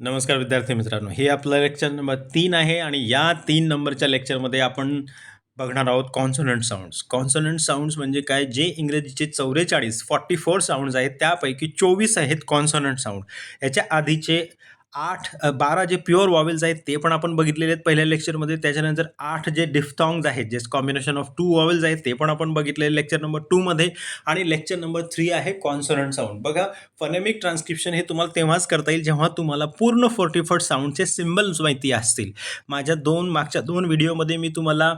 नमस्कार विद्यार्थी मित्रांनो, हे आपलं लेक्चर नंबर 3 आहे आणि या 3 नंबरच्या लेक्चरमध्ये आपण बघणार आहोत कॉन्सोनंट साऊंड्स. कॉन्सोनंट साऊंड्स म्हणजे काय? जे इंग्रजीचे 44 साऊंड्स आहेत त्यापैकी 24 आहेत कॉन्सोनंट साऊंड. याच्या आधीचे 12 जे प्युअर वॉवेल्स आहेत ते पण आपण बघितलेले आहेत पहिल्या लेक्चरमध्ये. त्याच्यानंतर 8 जे डिफ्थॉंग्स आहेत, जे कॉम्बिनेशन ऑफ 2 वॉवेल्स आहेत ते पण आपण बघितलेले लेक्चर नंबर 2 मध्ये. आणि लेक्चर नंबर 3 आहे कॉन्सोनंट साऊंड. बघा, फनेमिक ट्रान्स्क्रिप्शन हे तुम्हाला तेव्हाच करता येईल जेव्हा तुम्हाला पूर्ण 44 साऊंडचे सिम्बल्स माहिती असतील. माझ्या मागच्या 2 व्हिडिओमध्ये मी तुम्हाला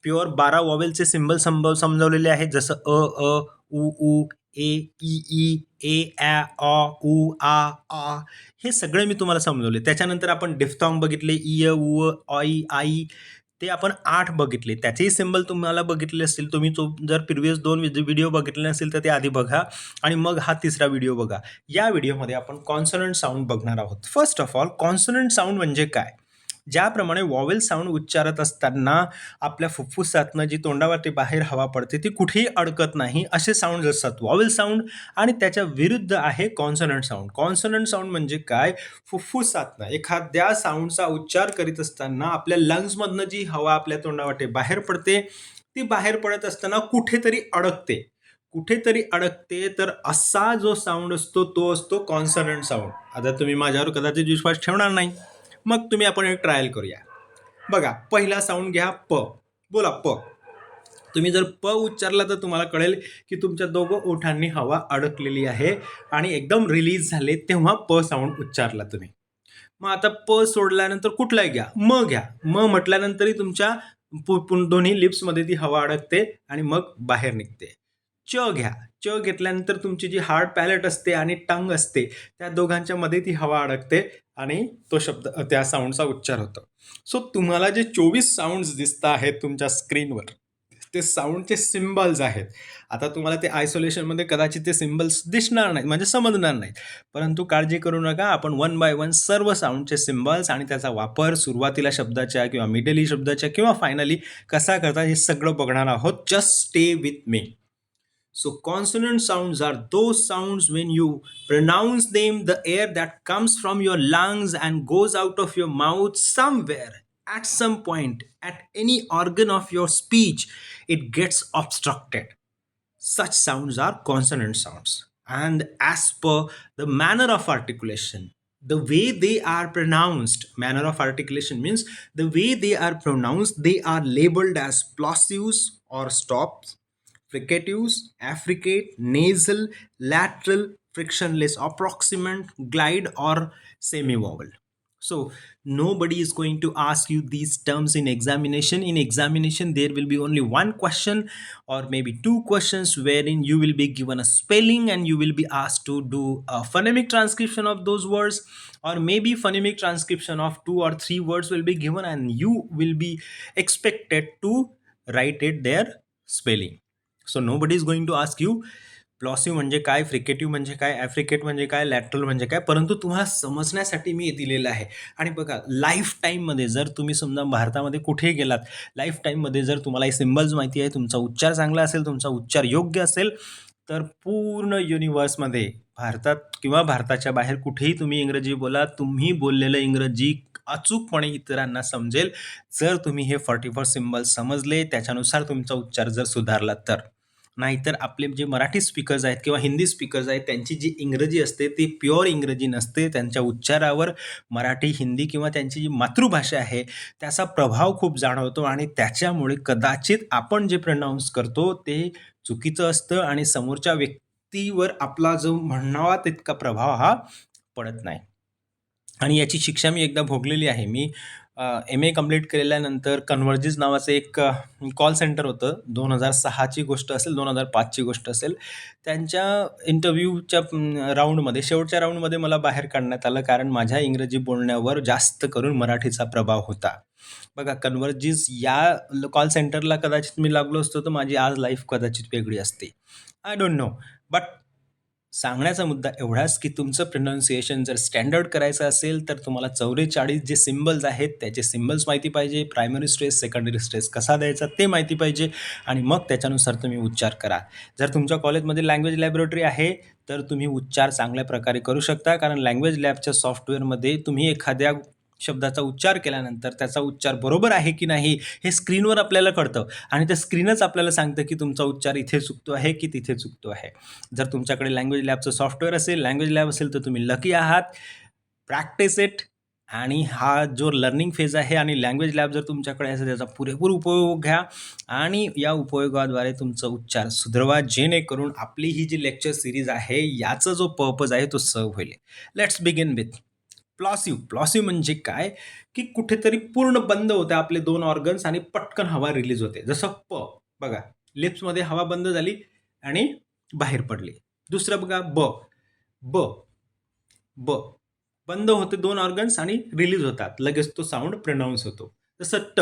प्युअर 12 वॉवेलचे सिम्बल समजावलेले आहेत, जसं अ, उ उ, ए ई ई, ए ॲ, अ उ आ आ, हे सगळे मी तुम्हाला समजवले. त्याच्यानंतर आपण डिफ्थॉंग बघितले, इ उ आई आई, ते आपण 8 बघितले. त्याचेही सिम्बल तुम्हाला बघितले असतील. तुम्ही जर प्रिव्हियस 2 व्हिडिओ बघितले नसेल तर ते आधी बघा आणि मग हा तिसरा व्हिडिओ बघा. या व्हिडिओमध्ये आपण कॉन्सोनंट साऊंड बघणार आहोत. First of all, consonant sound म्हणजे काय? ज्याप्रमाणे वॉवेल साऊंड उच्चारत असताना आपल्या फुफ्फुसातनं जी तोंडावरती बाहेर हवा पडते ती कुठेही अडकत नाही, असे साऊंड असतात वॉवेल साऊंड. आणि त्याच्या विरुद्ध आहे कॉन्सोनंट साऊंड. कॉन्सोनंट साऊंड म्हणजे काय? फुफ्फुसातनं एखाद्या साऊंडचा उच्चार करीत असताना आपल्या लंग्समधनं जी हवा आपल्या तोंडावाटे बाहेर पडते ती बाहेर पडत असताना कुठेतरी अडकते, तर असा जो साऊंड असतो तो असतो कॉन्सोनंट साऊंड. आता तुम्ही माझ्यावर कदाचित विश्वास ठेवणार नाही, मग तुम्ही आपण एक ट्रायल करूया. बघा, पहिला साऊंड घ्या, प. बोला प. तुम्ही जर प उच्चारला तर तुम्हाला कळेल की तुमच्या दोघं ओठांनी हवा अडकलेली आहे आणि एकदम रिलीज झाले, तेव्हा प साऊंड उच्चारला तुम्ही. मग आता प सोडल्यानंतर कुठलाही घ्या, म घ्या. म म्हटल्यानंतरही तुमच्या दोन्ही लिप्समध्ये ती हवा अडकते आणि मग बाहेर निघते. च घ्या. च घेतल्यानंतर तुमची जी हार्ड पॅलेट असते आणि टंग असते त्या दोघांच्या मध्ये ती हवा अडकते आणि तो शब्द, त्या साऊंडचा उच्चार होतो. सो तुम्हाला जे 24 साऊंड्स दिसत आहेत तुमच्या स्क्रीनवर, ते साऊंडचे सिम्बल्स आहेत. आता तुम्हाला ते आयसोलेशनमध्ये कदाचित ते सिम्बल्स दिसणार नाहीत, म्हणजे समजणार नाहीत, परंतु काळजी करू नका. आपण 1 बाय 1 सर्व साऊंडचे सिम्बल्स आणि त्याचा वापर सुरुवातीला शब्दाच्या किंवा मिडली शब्दाच्या किंवा फायनली कसा करता हे सगळं बघणार आहोत. Just stay with me. So consonant sounds are those sounds when you pronounce them, the air that comes from your lungs and goes out of your mouth somewhere, at some point, at any organ of your speech, it gets obstructed. Such sounds are consonant sounds. And as per the manner of articulation, the way they are pronounced, manner of articulation means the way they are pronounced, they are labeled as plosives or stops, fricatives, affricate, nasal, lateral, frictionless, approximant, glide, or semi-vowel. So nobody is going to ask you these terms in examination. In examination, there will be only one question or maybe 2 questions wherein you will be given a spelling and you will be asked to do a phonemic transcription of those words, or maybe phonemic transcription of 2 or 3 words will be given and you will be expected to write it their spelling. So nobody is going to ask you plosive म्हणजे काय, फ्रिकेटिव्ह म्हणजे काय, ॲफ्रिकेट म्हणजे काय, lateral म्हणजे काय, परंतु तुम्हाला समजण्यासाठी मी दिलेलं आहे. आणि बघा, लाईफ टाईममध्ये जर तुम्ही समजा भारतामध्ये कुठेही गेलात, लाईफ टाईममध्ये जर तुम्हाला हे सिम्बल्स माहिती आहे, तुमचा उच्चार चांगला असेल, तुमचा उच्चार योग्य असेल, तर पूर्ण युनिवर्समध्ये, भारतात किंवा भारताच्या बाहेर कुठेही तुम्ही इंग्रजी बोला, तुम्ही बोललेलं इंग्रजी अचूकपणे इतरांना समजेल जर तुम्ही हे 44 सिम्बल्स समजले, त्याच्यानुसार तुमचा उच्चार जर सुधारला तर. नाहीतर आपले जे मराठी स्पीकर्स आहेत किंवा हिंदी स्पीकर्स आहेत त्यांची जी इंग्रजी असते ती प्युअर इंग्रजी नसते. त्यांच्या उच्चारावर मराठी, हिंदी किंवा त्यांची जी मातृभाषा आहे त्याचा प्रभाव खूप जाणवतो आणि त्याच्यामुळे कदाचित आपण जे प्रोनाऊन्स करतो ते चुकीचं असतं आणि समोरच्या व्यक्तीवर आपला जो म्हणावा तितका प्रभाव हा पडत नाही. आणि याची शिक्षा मी एकदा भोगलेली आहे. मी MA कंप्लीट केल्यानंतर कन्व्हर्जिस नावाचं एक कॉल सेंटर होतं. 2006ची गोष्ट असेल, 2005ची गोष्ट असेल. त्यांच्या इंटरव्ह्यूच्या राऊंडमध्ये, शेवटच्या राऊंडमध्ये मला बाहेर काढण्यात आलं, कारण माझ्या इंग्रजी बोलण्यावर जास्त करून मराठीचा प्रभाव होता. बघा, कन्व्हर्जिस या कॉल सेंटरला कदाचित मी लागलो असतो तर माझी आज लाईफ कदाचित वेगळी असते. आय डोंट नो, बट सांगण्याचा मुद्दा एवढाच की तुमचं प्रोनाऊन्सिएशन जर स्टँडर्ड करायचं असेल तर तुम्हाला 44 जे सिम्बल्स आहेत त्याचे सिम्बल्स माहिती पाहिजे, प्रायमरी स्ट्रेस सेकंडरी स्ट्रेस कसा द्यायचा ते माहिती पाहिजे आणि मग त्याच्यानुसार तुम्ही उच्चार करा. जर तुमच्या कॉलेजमध्ये लँग्वेज लॅबोरेटरी आहे तर तुम्ही उच्चार चांगल्या प्रकारे करू शकता, कारण लँग्वेज लॅबच्या सॉफ्टवेअरमध्ये तुम्ही एखाद्या शब्दाचा उच्चार केल्यानंतर त्याचा उच्चार बरोबर आहे की नाही हे स्क्रीनवर आपल्याला कळतं आणि ते स्क्रीनच आपल्याला सांगतं की तुमचा उच्चार इथे चुकतो आहे की तिथे चुकतो आहे. जर तुमच्याकडे लँग्वेज लॅबचं सॉफ्टवेअर असेल, लँग्वेज लॅब असेल तर तुम्ही लकी आहात. Practice it. आणि हा जो लर्निंग फेज आहे आणि लँग्वेज लॅब जर तुमच्याकडे असेल त्याचा पुरेपूर उपयोग घ्या आणि या उपयोगाद्वारे तुमचा उच्चार सुधारवा, जेणेकरून आपली ही जी लेक्चर सिरीज आहे याचा जो पर्पज आहे तो सर्व होईल. Let's begin with plosive. Plosive म्हणजे काय की कुठेतरी पूर्ण बंद होते आपले दोन ऑर्गन्स आणि पटकन हवा रिलीज होते. जसं प बघा, लिप्समध्ये हवा बंद झाली आणि बाहेर पडली. दुसरं बघा ब ब ब बंद होते दोन ऑर्गन्स आणि रिलीज होतात, लगेच तो साऊंड प्रोनाऊन्स होतो. तसं ट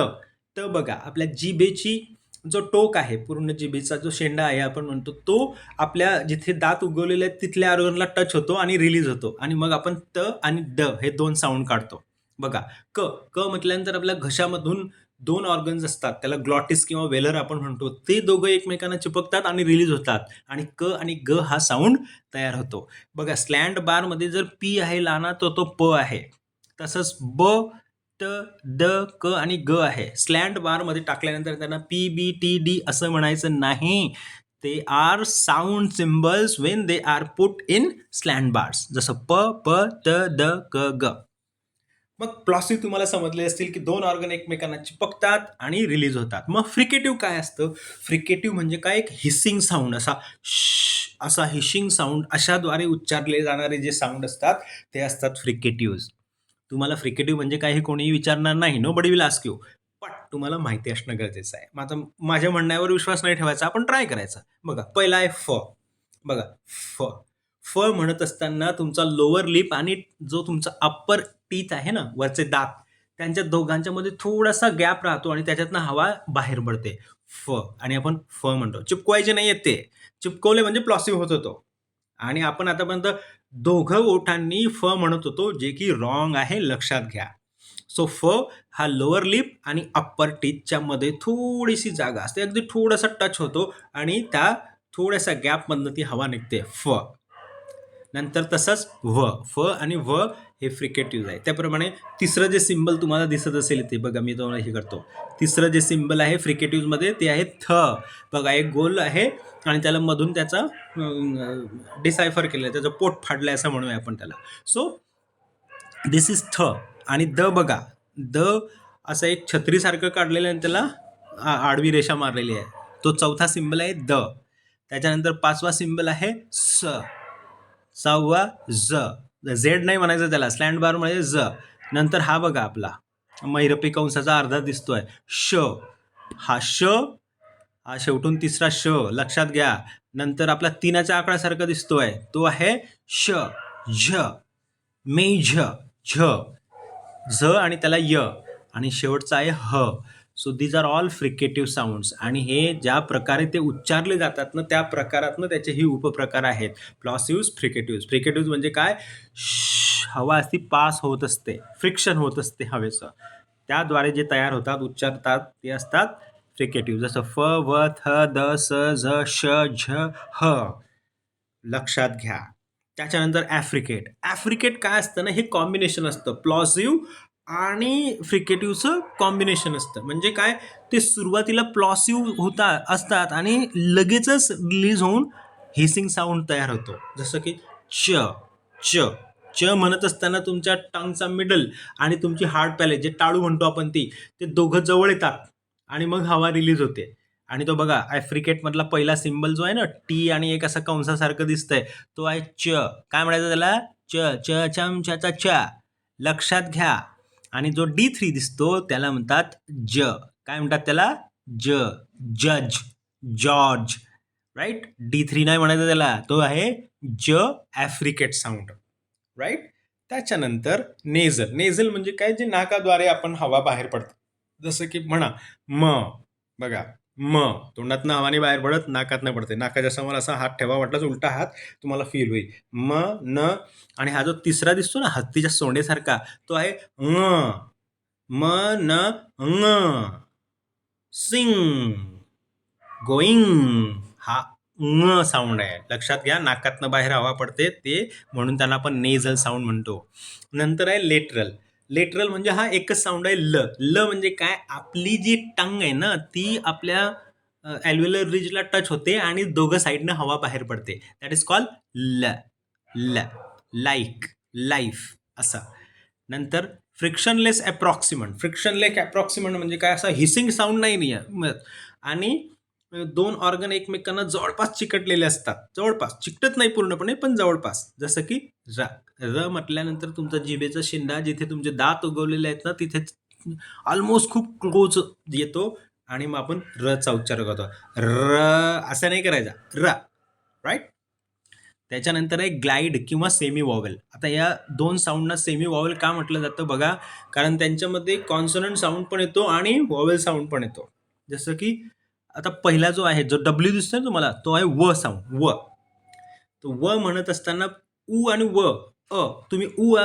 ट बघा, आपल्या जिभेची जो टोक आहे, पूर्ण जिभेचा जो शेंडा आहे आपण म्हणतो, तो आपल्या जिथे दात उगवलेले आहेत तिथल्या ऑर्गनला टच होतो आणि रिलीज होतो आणि मग आपण त आणि ड हे दोन साऊंड काढतो. बघा क क म्हटल्यानंतर आपल्या घशामधून दोन ऑर्गन्स असतात, त्याला ग्लॉटिस किंवा वेलर आपण म्हणतो, ते दोघं एकमेकांना चिपकतात आणि रिलीज होतात आणि क आणि ग हा साऊंड तयार होतो. बघा स्लँड बार मध्ये जर पी आहे लाना तर तो प आहे. तसंच ब ट ड क आणि ग आहे. स्लँड बार मध्ये टाकल्यानंतर त्यांना पी बी टी डी असं म्हणायचं नाही. ते are sound symbols when they are put in slant bars. जसं प प ट ड क ग. मग प्लॉसिव्ह तुम्हाला समजले असतील की दोन ऑर्गन एकमेकांना चिपकतात आणि रिलीज होतात. मग फ्रिकेटिव्ह काय असतं? फ्रिकेटिव्ह म्हणजे काय, एक हिसिंग साऊंड, असा हिशिंग साऊंड, अशाद्वारे उच्चारले जाणारे जे साऊंड असतात ते असतात फ्रिकेटिव्ह. तुम्हाला फ्रिकेटिव्ह म्हणजे काय हे कोणीही विचारणार नाही, nobody will ask you, पण तुम्हाला माहिती असणं गरजेचं आहे. मग आता माझ्या म्हणण्यावर विश्वास नाही ठेवायचा, आपण ट्राय करायचा. बघा पहिला आहे फ. बघा फ फ म्हणत असताना तुमचा लोअर लिप आणि जो तुमचा अप्पर टीथ आहे ना, वरचे दात, त्यांच्या दोघांच्या मध्ये थोडासा गॅप राहतो आणि त्याच्यातनं हवा बाहेर पडते. फ आणि आपण फ म्हणतो. चिपकवायचे नाही आहेत ते, चिपकवले म्हणजे प्लॉसिव्ह होत होतो. आणि आपण आतापर्यंत दोघं ओठांनी फ म्हणत होतो, जे की रॉंग आहे, लक्षात घ्या. सो फ हा लोअर लिप आणि अप्पर टीथच्या मध्ये थोडीशी जागा असते, अगदी थोडासा टच होतो आणि त्या थोड्याशा गॅपमधनं ती हवा निघते. फ. नंतर तसंच व, फ आणि व हे फ्रिकेटिव्ह आहे. त्याप्रमाणे तिसरं जे सिम्बल तुम्हाला दिसत असेल ते बघा, मी तुम्हाला हे करतो. तिसरं जे सिम्बल आहे फ्रिकेटिव्ह मध्ये ते आहे थ. बघा एक गोल आहे आणि त्याला मधून त्याचा डिसायफर केलं, त्याचं पोट फाडलंय असं म्हणूया आपण त्याला. सो दिस इज थ. आणि द बघा, द असं एक छत्रीसारखं काढलेलं आहे आणि त्याला आडवी रेषा मारलेली आहे. तो चौथा सिम्बल आहे द. त्याच्यानंतर पाचवा सिम्बल आहे स. सहावा ज. झेड नाही म्हणायचं त्याला, स्लँड बार मध्ये ज. नंतर हा बघा आपला मैरपी कंसाचा अर्धा दिसतोय श. हा श, हा शेवटून तिसरा श, लक्षात घ्या. नंतर आपला तीनाच्या आकड्यासारखा दिसतोय तो आहे श, झ, मेझ, झ, झ आणि त्याला य आणि शेवटचा आहे ह. So these are all fricative sounds आणि हे ज्या प्रकारे ते उच्चारले जातात ना त्या प्रकारातनं त्याचेही उपप्रकार आहेत. प्लॉसिव्ह, फ्रिकेटिव्ह. फ्रिकेटिव्ह म्हणजे काय, हवा असती पास होत असते, फ्रिक्शन होत असते हवेचं, त्याद्वारे जे तयार होतात, उच्चारतात ते असतात फ्रिकेटिव्ह. जसं फ, व, थ, द, स, झ, श, झ, ह. लक्षात घ्या. त्याच्यानंतर ॲफ्रिकेट. ॲफ्रिकेट काय असतं ना, हे कॉम्बिनेशन असतं, प्लॉसिव्ह आणि फ्रिकेटिव्हचं कॉम्बिनेशन असतं. म्हणजे काय, ते सुरुवातीला प्लॉसिव्ह असतात आणि लगेचच रिलीज होऊन हिसिंग साऊंड तयार होतो. जसं की च, च, च म्हणत असताना तुमच्या टंगचा मिडल आणि तुमची हार्ड पॅलेट, जे टाळू म्हणतो आपण ते दोघं जवळ येतात आणि मग हवा रिलीज होते. आणि तो बघा ॲफ्रिकेट मधला पहिला सिम्बल जो आहे ना, टी आणि एक असं कंसासारखं दिसतंय, तो आहे च. काय म्हणायचं त्याला, च, च, चम, चा, च. लक्षात घ्या. आणि जो D3 दिसतो त्याला म्हणतात ज. काय म्हणतात त्याला, ज, जज, जॉर्ज. राईट. D3 नाही म्हणायचं त्याला, तो आहे ज, ॲफ्रिकेट साऊंड. राईट. त्याच्यानंतर नेझल. नेझल म्हणजे काय, जे नाकाद्वारे आपण हवा बाहेर पडते. जसं की म्हणा म. बघा म. तोंडातनं हवाने बाहेर पडत, नाकातनं पडते. नाकाच्या समोर असा हात ठेवा, वाटलाच उलटा हात तुम्हाला फील होईल. म, न आणि हा जो तिसरा दिसतो ना हत्तीच्या सोंडेसारखा, तो आहे ङ. म, न, ङ. सिंग, गोईंग. हा ङ साऊंड आहे. लक्षात घ्या, नाकातनं बाहेर हवा पडते ते, म्हणून त्यांना आपण नेझल साऊंड म्हणतो. नंतर आहे लेटरल. लेटरल म्हणजे हा एकच साऊंड आहे ल. ल म्हणजे काय, आपली जी टंग आहे ना ती आपल्या ॲल्व्हेलर रिजला टच होते आणि दोघं साईडनं हवा बाहेर पडते. दॅट इज कॉल ल. ल, लाईक, लाईफ असं. नंतर फ्रिक्शनलेस अप्रॉक्सिमंट. फ्रिक्शनलेस अप्रॉक्सिमंट म्हणजे काय, असा हिसिंग साऊंड नाही आहे. आणि दोन ऑर्गन एकमेकांना जवळपास चिकटलेले असतात. जवळपास चिकटत नाही पूर्णपणे, पण जवळपास. जसं की र. र म्हटल्यानंतर तुमचा जिभेचा शेंडा जिथे तुमचे दात उगवलेले आहेत ना तिथे ऑलमोस्ट खूप क्लोज येतो आणि मग आपण रचा उच्चार करतो. र असं नाही करायचा, र. राईट. त्याच्यानंतर आहे ग्लाइड किंवा सेमी वॉवेल. आता या दोन साऊंडना सेमी वॉवेल का म्हटलं जातं बघा, कारण त्यांच्यामध्ये कॉन्सोनंट साऊंड पण येतो आणि वॉवेल साऊंड पण येतो. जसं की आता पहिला जो आहे, जो डब्ल्यू दिसतोय तुम्हाला, तो आहे व साऊंड, व. तो व म्हणत असताना उ आणि व, तुम्ही उ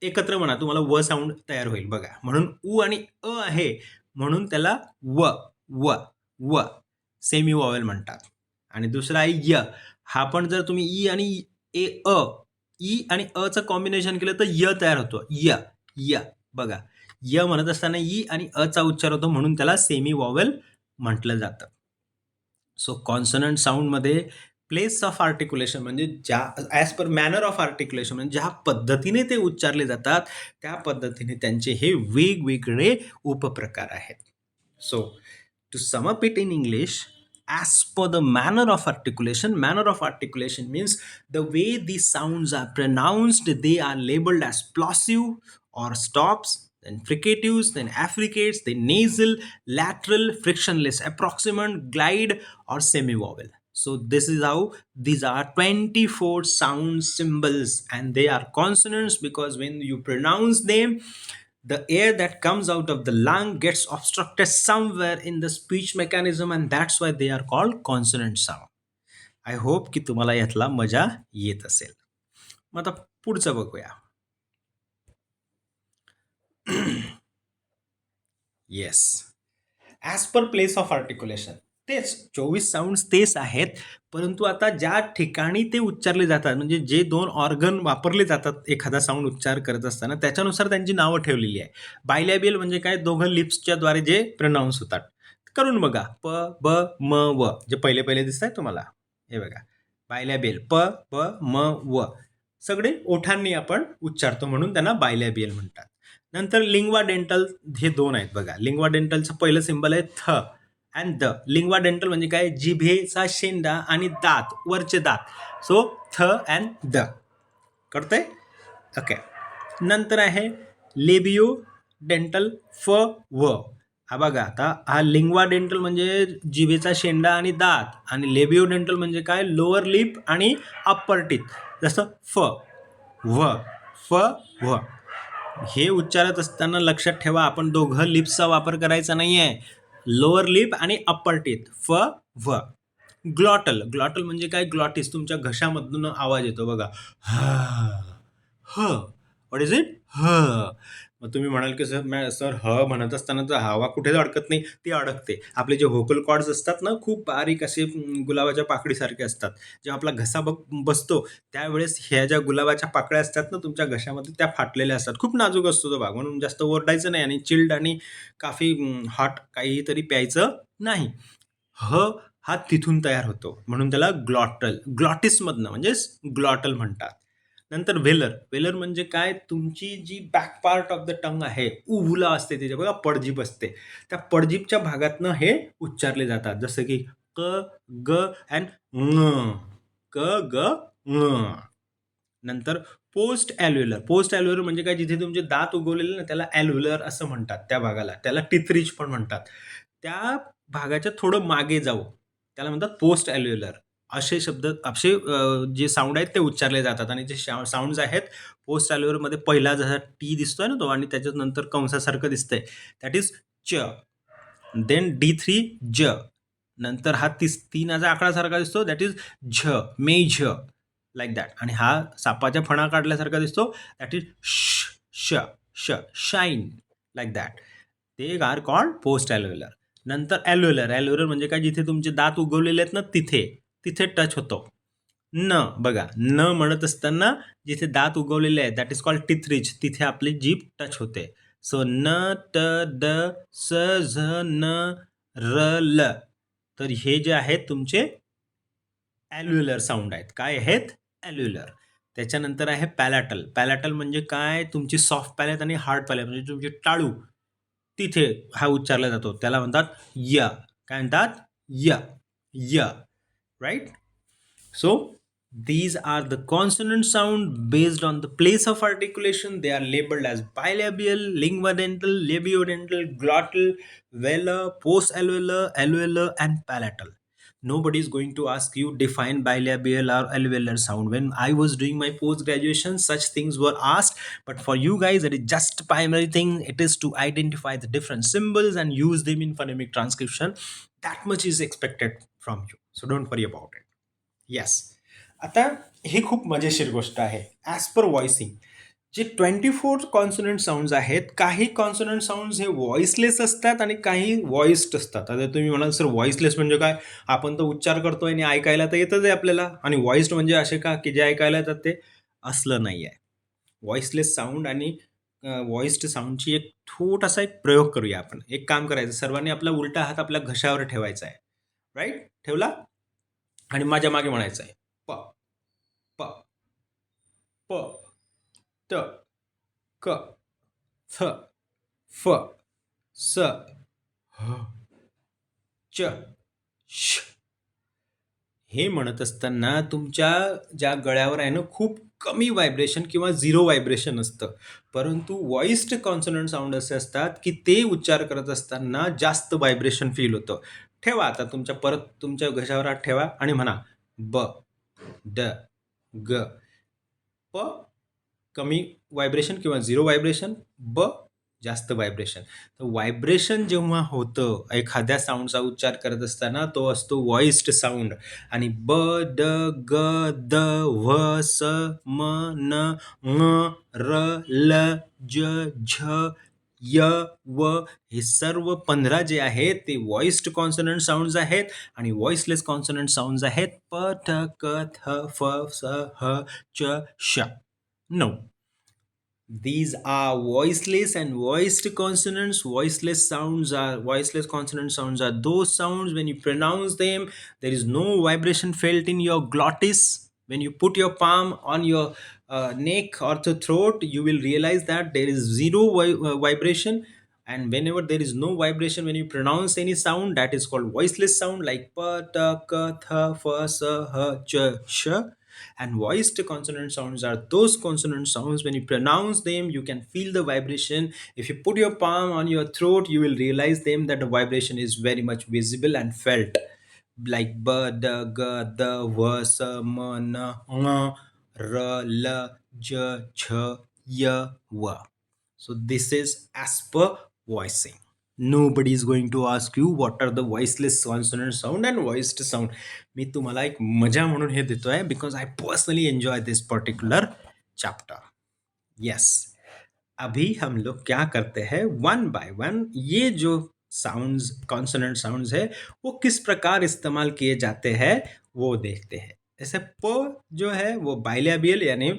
एकत्र म्हणा, तुम्हाला व साऊंड तयार होईल बघा. म्हणून उ आणि आहे, म्हणून त्याला व, व, व सेमी वॉवेल म्हणतात. आणि दुसरा आहे य. हा पण जर तुम्ही ई आणि ई आणि अचं कॉम्बिनेशन केलं तर य तयार होतो. य, य बघा. य म्हणत असताना ई आणि अचा उच्चार होतो, म्हणून त्याला सेमी वॉवेल म्हटलं जातं. सो कॉन्सनंट साऊंडमध्ये प्लेस ऑफ आर्टिक्युलेशन म्हणजे ज्या ॲज पर मॅनर ऑफ आर्टिक्युलेशन म्हणजे ज्या पद्धतीने ते उच्चारले जातात त्या पद्धतीने त्यांचे हे वेगवेगळे उपप्रकार आहेत. So to sum up it in English, as per the manner of articulation means the way these sounds are pronounced, they are labeled as plosive or stops, then fricatives, then affricates, then nasal, lateral, frictionless, approximant, glide, or semi-vowel. So this is how these are 24 sound symbols, and they are consonants because when you pronounce them, the air that comes out of the lung gets obstructed somewhere in the speech mechanism, and that's why they are called consonant sound. I hope की तुम्हाला यातला मजा येत असेल. मग आता पुढचं बघूया. Yes, as per place of articulation तेच 24 साऊंड्स तेच आहेत, परंतु आता ज्या ठिकाणी ते उच्चारले जातात म्हणजे जे दोन ऑर्गन वापरले जातात एखादा साऊंड उच्चार करत असताना त्याच्यानुसार त्यांची नावं ठेवलेली आहे. बायलॅबियल म्हणजे काय, दोघं लिप्सच्या द्वारे जे प्रोनाऊन्स होतात. करून बघा, प, ब, म, व, जे पहिले पहिले दिसत आहे तुम्हाला, हे बघा बायलॅबियल, प, ब, म, व सगळे ओठांनी आपण उच्चारतो म्हणून त्यांना बायलॅबियल म्हणतात. नंतर लिंग्वा डेंटल, हे दोन आहेत बघा. लिंग्वा डेंटलचं पहिलं सिंबल आहे थ अँड द. लिंग्वा डेंटल म्हणजे काय, जिभेचा शेंडा आणि दात, वरचे दात. सो थ अँड द. कळतंय? ओके. नंतर आहे लेबिओ डेंटल, फ, व. हा बघा, आता हा लिंग्वा डेंटल म्हणजे जिभेचा शेंडा आणि दात, आणि लेबिओ डेंटल म्हणजे काय, लोअर लिप आणि अप्पर टीथ. जसं फ, व, फ, व. हे उच्चारत असताना लक्षात ठेवा, आपण दोघं लिप्सचा वापर करायचा नाही आहे. लोअर लिप आणि अप्पर टीथ, फ, व. ग्लॉटल, ग्लॉटल म्हणजे काय, ग्लॉटिस, तुमच्या घशामधून आवाज येतो बघा, ह. व्हॉट इज इट, ह. मग तुम्ही म्हणाल की सर ह म्हणत असताना तर हवा कुठेच अडकत नाही, ती अडकते. आपले जे व्होकल कॉर्ड्स असतात ना, खूप बारीक असे गुलाबाच्या पाकळीसारखे असतात. जेव्हा आपला घसा बसतो त्यावेळेस ह्या ज्या गुलाबाच्या पाकळ्या असतात ना तुमच्या घशामध्ये, त्या फाटलेल्या असतात. खूप नाजूक असतो तो भाग, म्हणून जास्त ओरडायचं नाही आणि चिल्ड आणि काफी हॉट काहीतरी प्यायचं नाही. ह हा तिथून तयार होतो, म्हणून त्याला ग्लॉटल, ग्लॉटिसमधनं म्हणजेच ग्लॉटल म्हणतात. नंतर व्हेलर, व्हेलर म्हणजे काय, तुमची जी back part of the tongue आहे, उहुला असते तिथे बघा, पडजीप असते, त्या पडजीपच्या भागातनं हे उच्चारले जातात. जसं की क, ग अँड ङ, क, ग, ङ. नंतर पोस्ट ॲल्व्हेलर, पोस्ट ॲल्व्हेलर म्हणजे काय, जिथे तुमचे दात उगवलेले ना त्याला ॲल्व्हेलर असं म्हणतात. त्या भागाला, त्याला टिथरिच पण म्हणतात. त्या भागाच्या थोडं मागे जाऊ त्याला म्हणतात पोस्ट ॲल्व्हेलर. असे शब्द, असे जे साऊंड आहेत ते उच्चारले जातात. आणि जे साऊंड्स आहेत पोस्ट ॲल्व्हेलरमध्ये, पहिला जसा टी दिसतोय ना तो, आणि त्याच्यानंतर कंसासारखं दिसतंय, दॅट इज च. देन D3 ज, नंतर हा तीनाचा आकडा सारखा दिसतो, दॅट इज झ, मेझ, लाईक दॅट. आणि हा सापाच्या फणा काढल्यासारखा दिसतो, दॅट इज श, श, श, शाईन, लाईक दॅट. ते आर कॉल्ड पोस्ट ॲल्व्हेलर. नंतर ॲल्व्हेलर. ॲल्व्हेलर म्हणजे काय, जिथे तुमचे दात उगवलेले आहेत ना तिथे तिथे टच होतो. न बघा, न म्हणत असताना जिथे दात उगवलेले आहेत that is called teeth rich, तिथे आपली जीभ टच होते. सो न, ट, ड, स, झ, न, र, ल. तर हे जे आहेत तुमचे ॲल्व्हेलर साऊंड आहेत. काय आहेत? ॲल्व्हेलर. त्याच्यानंतर आहे पॅलॅटल. पॅलॅटल म्हणजे काय, तुमची सॉफ्ट पॅलेट आणि हार्ड पॅलेट म्हणजे तुमची टाळू, तिथे हा उच्चारला जातो, त्याला म्हणतात य. काय म्हणतात? य, य, right. So these are the consonant sound based on the place of articulation. They are labeled as bilabial, linguadental, labiodental, glottal, velar, post-alveolar, alveolar, and palatal. Nobody is going to ask you define bilabial or alveolar sound. When I was doing my post graduation, such things were asked. But for you guys, it is just primary thing. It is to identify the different symbols and use them in phonemic transcription. That much is expected from you. So don't worry about it. Yes. आता ही खूप मजेशीर गोष्ट आहे. As per voicing जे 24 consonant sounds आहेत, काही consonant sounds हे voiceless असतात आणि काही व्हॉइस्ड असतात. आता तुम्ही म्हणाल सर व्हॉइसलेस म्हणजे काय, आपण तर उच्चार करतोय आणि ऐकायला तर येतच आहे आपल्याला, आणि व्हॉइस्ड म्हणजे असे का की जे ऐकायला येतात ते, असलं नाही आहे. व्हॉइसलेस साऊंड आणि व्हॉइस्ड साऊंडची एक छोटासा एक प्रयोग करूया आपण. एक काम करायचं, सर्वांनी आपला उलटा हात आपल्या घशावर ठेवायचा आहे, राईट. ठेवला आणि माझ्या मागे म्हणायचं आहे प, प, प, त, क, थ, फ, स, ह, च, श. हे म्हणत असताना तुमच्या ज्या गळ्यावर आहे ना खूप कमी व्हायब्रेशन किंवा झिरो व्हायब्रेशन असतं, परंतु व्हॉइस्ड कॉन्सोनंट साऊंड असे असतात की ते उच्चार करत असताना जास्त व्हायब्रेशन फील होतं. ठेवा आता परत तुमच्या घशावर हात ठेवा आणि म्हणा ब, ड, ग. प कमी व्हायब्रेशन किंवा झिरो व्हायब्रेशन, ब जास्त व्हायब्रेशन. तर व्हायब्रेशन जेव्हा होतं एखाद्या साऊंडचा उच्चार करत असताना तो असतो व्हॉइस्ड साऊंड. आणि ब, ड, ग, द, व्ह, स, म, न, ङ, र, ल, ज, झ, य, व, हे सर्व 15 जे आहेत ते व्हॉइस्ड कॉन्सोनंट साऊंड्स आहेत, आणि व्हॉइसलेस कॉन्सोनंट साऊंड्स आहेत प, ठ, क, थ, फ, स, ह, च, श. No. These are voiceless and voiced consonants. Voiceless consonant sounds are those sounds when you pronounce them, there is no vibration felt in your glottis. When you put your palm on your neck or the throat, you will realize that there is zero vibration. And whenever there is no vibration when you pronounce any sound, that is called voiceless sound, like pa, ta, ka, tha, fa, sa, ha, cha, sh. And voiced consonant sounds are those consonant sounds when you pronounce them you can feel the vibration. If you put your palm on your throat, you will realize them that the vibration is very much visible and felt, like b, d, g, d, v, s, m, n, ng, r, l, j, ch, y, w. So this is as per voicing. Nobody is going to ask you what are the voiceless consonant sound and voiced sound. मी तुम्हाला एक मजा म्हणून हे देतोय because I personally enjoy this particular chapter. Yes. अभी हम लोग क्या करते हैं, वन बाय वन ये जो साउंड्स कॉन्सोनेंट साउंड्स है वो किस प्रकार इस्तेमाल किए जाते हैं वो देखते हैं. जैसे प जो है वो बायलॅबियल, यानी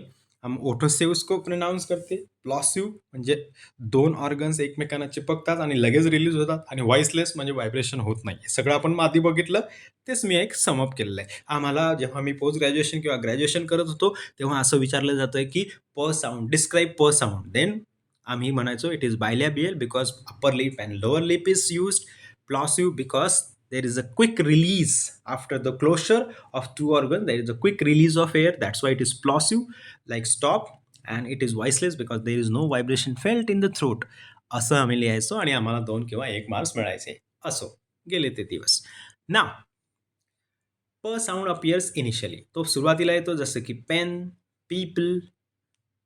हम ओठों से उसको प्रोनाउंस करते. प्लॉसिव म्हणजे दोन ऑर्गन्स एकमेकांना चिपकतात आणि लगेच रिलीज होतात. आणि व्हॉइसलेस म्हणजे व्हायब्रेशन होत नाही. सगळं आपण आधी बघितलं, तेच मी एक समअप केलेलं आहे. आम्हाला जेव्हा मी पोस्ट ग्रॅज्युएशन किंवा ग्रॅज्युएशन करत होतो तेव्हा असं विचारलं जातं की प साऊंड, डिस्क्राईब प साऊंड. देन आम्ही म्हणायचो it is bilabial because upper lip and lower lip is used. Plosive because there is a quick release after the closure of two organs, there is a quick release of air, that's why it is plosive, like stop. And it is voiceless because there is no vibration felt in the throat. असं आम्ही लिहायचो आणि आम्हाला 2 किंवा 1 marks मिळायचे. असो गेले ते दिवस. नाव प साऊंड अपियर्स इनिशियली, तो सुरुवातीला येतो जसं की pen, people,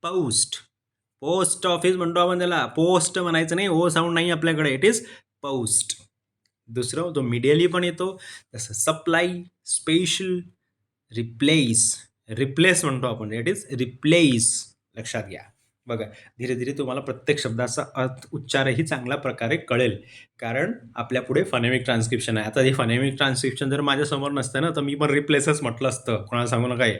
post. Post office म्हणतो आपण त्याला, पोस्ट म्हणायचं नाही, ओ साऊंड नाही आपल्याकडे, इट इज पोस्ट. दुसरं तो मीडियली पण येतो, जसं सप्लाय, स्पेशल, रिप्लेस. रिप्लेस म्हणतो आपण, इट इज रिप्लेस. लक्षात घ्या. बघा, धीरे धीरे तुम्हाला प्रत्येक शब्दाचा अर्थ, उच्चारही चांगल्या प्रकारे कळेल, कारण आपल्या पुढे फनेमिक ट्रान्स्क्रिप्शन आहे. आता हे फनेमिक ट्रान्स्क्रिप्शन जर माझ्यासमोर नसतं ना, तर मी पण रिप्लेसच म्हटलं असतं, कोणाला सांगू नका हे.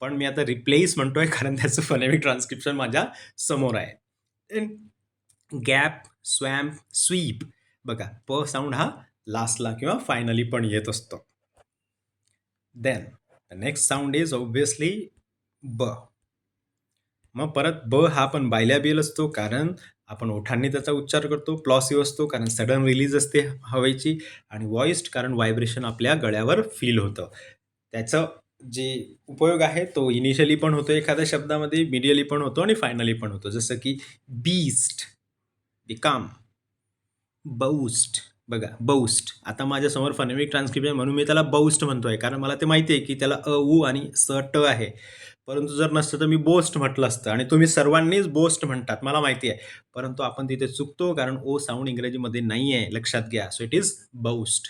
पण मी आता रिप्लेस म्हणतोय कारण त्याचं फनेमिक ट्रान्स्क्रिप्शन माझ्या समोर आहे. Gap, swamp, sweep. बघा, प साऊंड हा लास्टला किंवा फायनली पण येत असतो. Then the next sound is obviously ब. मग परत ब हा पण बायलॅबियल असतो, कारण आपण ओठांनी त्याचा उच्चार करतो. प्लॉसिव्ह असतो कारण सडन रिलीज असते हवेची, आणि व्हॉइस्ड कारण व्हायब्रेशन आपल्या गळ्यावर फील होतं. त्याचं जे उपयोग आहे तो इनिशियली पण होतो एखाद्या शब्दामध्ये, मिडियली पण होतो आणि फायनली पण होतो. जसं की बीस्ट, बिकाम, बौस्ट. बघा, बौस्ट. आता माझ्यासमोर फनेमिक ट्रान्स्क्रिप्शन म्हणून मी त्याला बौस्ट म्हणतोय, कारण मला ते माहिती आहे की त्याला अ, उ आणि स, ट आहे. परंतु जर नसतं तर मी बोस्ट म्हटलं असतं, आणि तुम्ही सर्वांनीच बोस्ट म्हणतात, मला माहिती आहे. परंतु आपण तिथे चुकतो, कारण ओ साऊंड इंग्रजीमध्ये नाही आहे, लक्षात घ्या. So it is boast.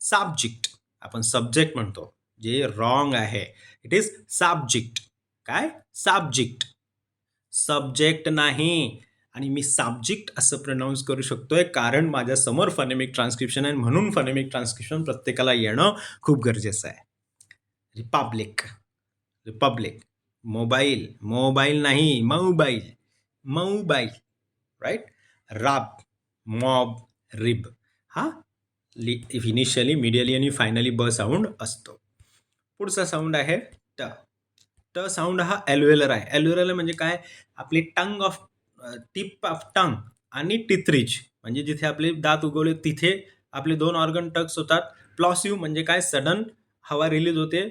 Subject, आपण सब्जेक्ट म्हणतो, जे रॉंग आहे. It is subject. काय? सब्जेक्ट. सब्जेक्ट नाही. आणि मी सब्जेक्ट असं प्रोनाऊन्स करू शकतोय कारण माझ्यासमोर फनेमिक ट्रान्स्क्रिप्शन आहे, म्हणून फनेमिक ट्रान्स्क्रिप्शन प्रत्येकाला येणं खूप गरजेचं आहे. Republic, Republic. मोबाईल, मोबाईल नाही, मोबाईल, मोबाईल. राईट. राब, मॉब, रिब. हा इनिशियली, मिडियली आणि फायनली ब साऊंड असतो. पुढचा साऊंड आहे ट. ट साऊंड हा ॲल्व्हेलर आहे. ॲल्व्हेलर म्हणजे काय? आपली टंग ऑफ, टिप ऑफ टंग आणि टिथरिच, म्हणजे जिथे आपले दात उगवले तिथे आपले दोन ऑर्गन टच होतात. प्लॉसिव्ह म्हणजे काय? सडन हवा रिलीज होते.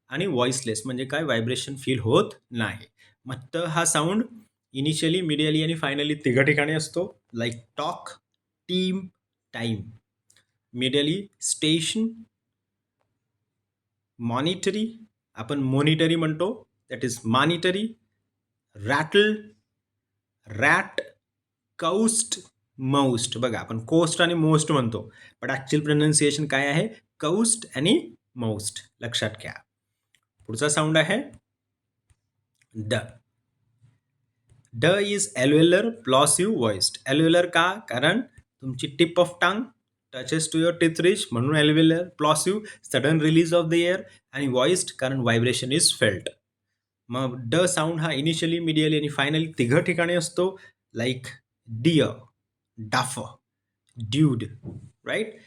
आणि व्हॉइसलेस म्हणजे काय? व्हायब्रेशन फील होत नाही. मग ट हा साऊंड इनिशियली, मिडियली आणि फायनली तिघ ठिकाणी असतो. Like talk, team, time. Medially station, monetary, आपण मॉनिटरी म्हणतो, that is monetary. Rattle, rat, coast, most. बघा, आपण कोस्ट आणि मोस्ट म्हणतो, पण ऍक्च्युअल प्रोनाउन्सिएशन काय आहे? कौस्ट आणि मोस्ट. लक्षात घ्या. पुढचा साऊंड आहे ड. ड इज ॲल्व्हेलर, प्लॉसिव्ह, व्हॉइस्ड. ॲल्व्हेलर का? कारण तुमची tip of tongue touches to your teeth ridge, म्हणून alveolar. Plosive, sudden release of the air. आणि व्हॉइस्ड कारण व्हायब्रेशन इज फेल्ट. मग ड साऊंड हा इनिशियली, मिडियली आणि फायनली तिघ ठिकाणी असतो. Like dear, duffer, dude. Right.